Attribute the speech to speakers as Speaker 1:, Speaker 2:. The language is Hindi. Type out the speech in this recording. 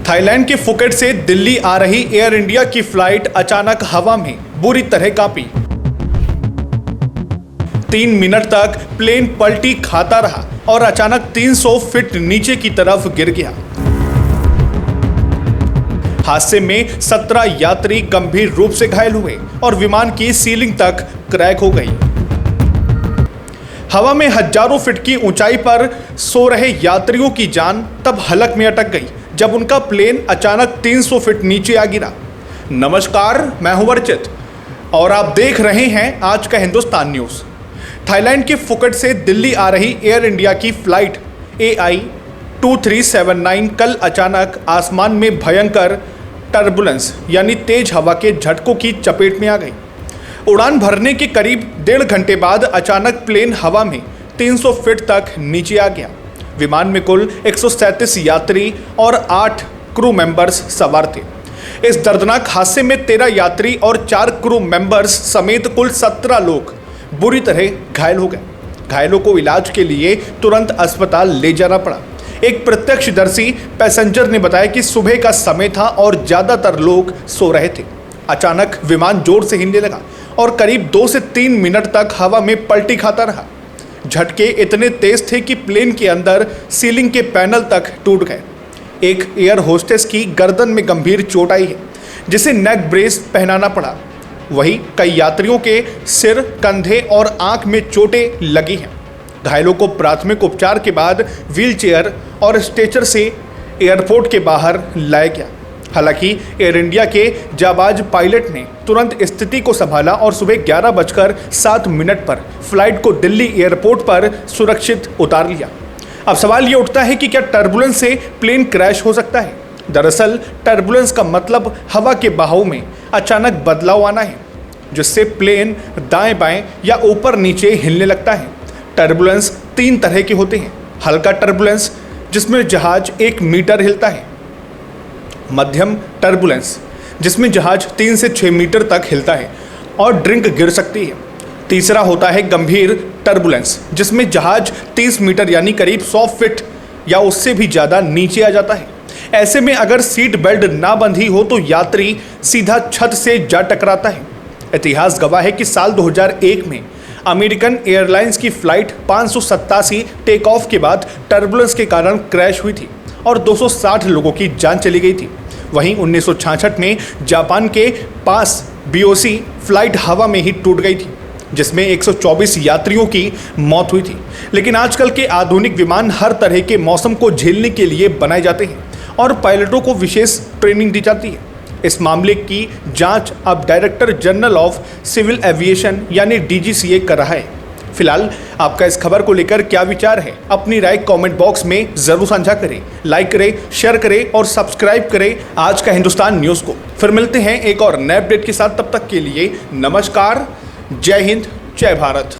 Speaker 1: थाईलैंड के फुकेट से दिल्ली आ रही एयर इंडिया की फ्लाइट अचानक हवा में बुरी तरह कांपी। 3 मिनट तक प्लेन पलटी खाता रहा और अचानक 300 फीट नीचे की तरफ गिर गया। हादसे में 17 यात्री गंभीर रूप से घायल हुए और विमान की सीलिंग तक क्रैक हो गई। हवा में हजारों फीट की ऊंचाई पर सो रहे यात्रियों की जान तब हलक में अटक गई जब उनका प्लेन अचानक 300 फीट नीचे आ गिरा। नमस्कार, मैं हूं वर्चित और आप देख रहे हैं आज का हिंदुस्तान न्यूज़। थाईलैंड के फुकेट से दिल्ली आ रही एयर इंडिया की फ्लाइट AI 2379 कल अचानक आसमान में भयंकर टर्बुलेंस यानी तेज हवा के झटकों की चपेट में आ गई। उड़ान भरने के करीब 1.5 घंटे बाद अचानक प्लेन हवा में 300 फीट तक नीचे आ गया। विमान में कुल 137 यात्री और 8 क्रू मेंबर्स सवार थे। इस दर्दनाक हादसे में 13 यात्री और 4 क्रू मेंबर्स समेत कुल 17 लोग बुरी तरह घायल हो गए। घायलों को इलाज के लिए तुरंत अस्पताल ले जाना पड़ा। एक प्रत्यक्षदर्शी पैसेंजर ने बताया कि सुबह का समय था और ज़्यादातर लोग सो रहे थे। अचानक विमान जोर से हिलने लगा और करीब 2 से 3 मिनट तक हवा में पलटी खाता रहा। झटके इतने तेज थे कि प्लेन के अंदर सीलिंग के पैनल तक टूट गए। एक एयर होस्टेस की गर्दन में गंभीर चोट आई है, जिसे नेक ब्रेस पहनाना पड़ा। वहीं कई यात्रियों के सिर, कंधे और आंख में चोटें लगी हैं। घायलों को प्राथमिक उपचार के बाद व्हीलचेयर और स्ट्रेचर से एयरपोर्ट के बाहर लाया गया। हालांकि एयर इंडिया के जाबाज पायलट ने तुरंत स्थिति को संभाला और सुबह 11:07 पर फ्लाइट को दिल्ली एयरपोर्ट पर सुरक्षित उतार लिया। अब सवाल ये उठता है कि क्या टर्बुलेंस से प्लेन क्रैश हो सकता है? दरअसल टर्बुलेंस का मतलब हवा के बहाव में अचानक बदलाव आना है, जिससे प्लेन दाएं बाएं या ऊपर नीचे हिलने लगता है। टर्बुलेंस 3 तरह के होते हैं। हल्का टर्बुलेंस, जिसमें जहाज 1 मीटर हिलता है। मध्यम टर्बुलेंस, जिसमें जहाज 3 से 6 मीटर तक हिलता है और ड्रिंक गिर सकती है। तीसरा होता है गंभीर टर्बुलेंस, जिसमें जहाज 30 मीटर यानी करीब 100 फीट या उससे भी ज़्यादा नीचे आ जाता है। ऐसे में अगर सीट बेल्ट ना बंधी हो तो यात्री सीधा छत से जा टकराता है। इतिहास गवाह है कि साल 2001 में अमेरिकन एयरलाइंस की फ्लाइट 587 टेक ऑफ के बाद टर्बुलेंस के कारण क्रैश हुई थी और 260 लोगों की जान चली गई थी। वहीं 1966 में जापान के पास BOC फ्लाइट हवा में ही टूट गई थी, जिसमें 124 यात्रियों की मौत हुई थी। लेकिन आजकल के आधुनिक विमान हर तरह के मौसम को झेलने के लिए बनाए जाते हैं और पायलटों को विशेष ट्रेनिंग दी जाती है। इस मामले की जांच अब director general of civil aviation यानी DGCA कर रहा है। फिलहाल आपका इस खबर को लेकर क्या विचार है? अपनी राय कमेंट बॉक्स में जरूर साझा करें। लाइक करें, शेयर करें और सब्सक्राइब करें आज का हिंदुस्तान न्यूज़ को। फिर मिलते हैं एक और नए अपडेट के साथ। तब तक के लिए नमस्कार, जय हिंद, जय भारत।